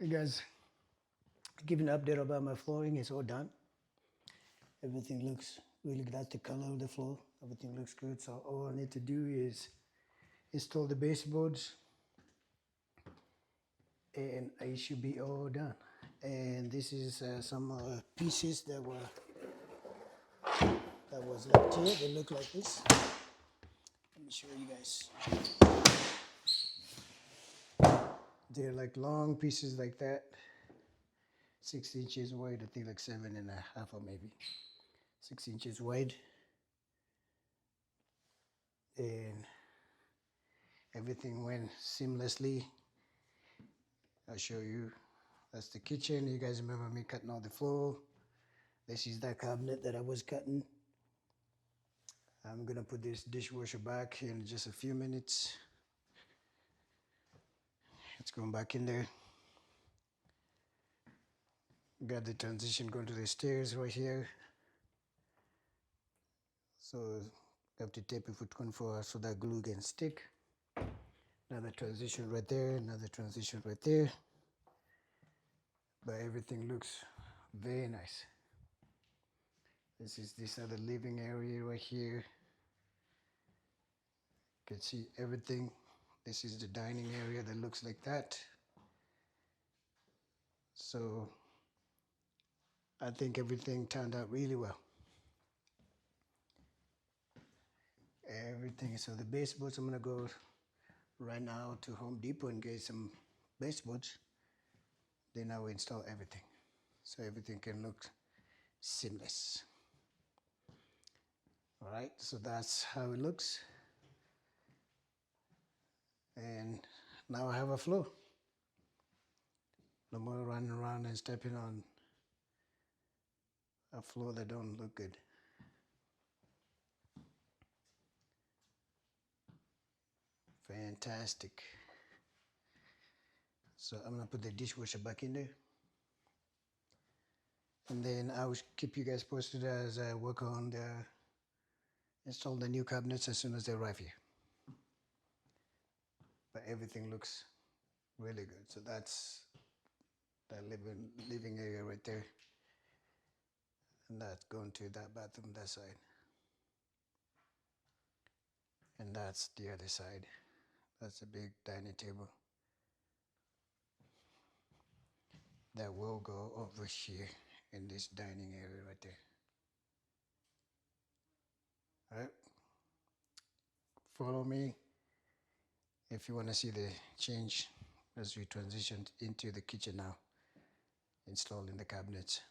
Hey guys, give an update about my flooring. It's all done. Everything looks really good. That's the color of the floor. Everything looks good. So all I need to do is install the baseboards and I should be all done. And this is some pieces that was left here. They look like this. Let me show you guys. They're like long pieces like that. 6 inches wide. I think like 7.5 or maybe 6 inches wide. And everything went seamlessly. I'll show you. That's the kitchen. You guys remember me cutting all the floor. This is that cabinet that I was cutting. I'm gonna put this dishwasher back in just a few minutes. It's going back in there. Got the transition going to the stairs right here. So I have to tape it for 24 hours so that glue can stick. Another transition right there, another transition right there. But everything looks very nice. This is this other living area right here. You can see everything. This is the dining area that looks like that. So I think everything turned out really well. Everything. So the baseboards, I'm gonna go right now to Home Depot and get some baseboards. Then I will install everything, so everything can look seamless. All right, so that's how it looks. And now I have a floor. No more running around and stepping on a floor that don't look good. Fantastic. So I'm gonna put the dishwasher back in there. And then I will keep you guys posted as I work on install the new cabinets as soon as they arrive here. But everything looks really good. So that's that living area right there. And that's going to that bathroom that side. And that's the other side. That's a big dining table. That will go over here in this dining area right there. All right. Follow me if you want to see the change as we transition into the kitchen now. Installing the cabinets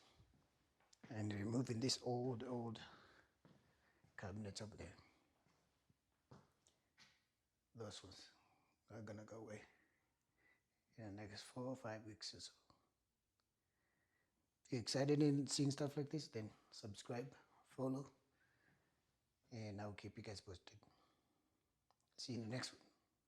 and removing this old cabinets over there. Those ones are gonna go away in the next 4 or 5 weeks or so. If you're excited in seeing stuff like this, then subscribe, follow, and I'll keep you guys posted. See you in the next one.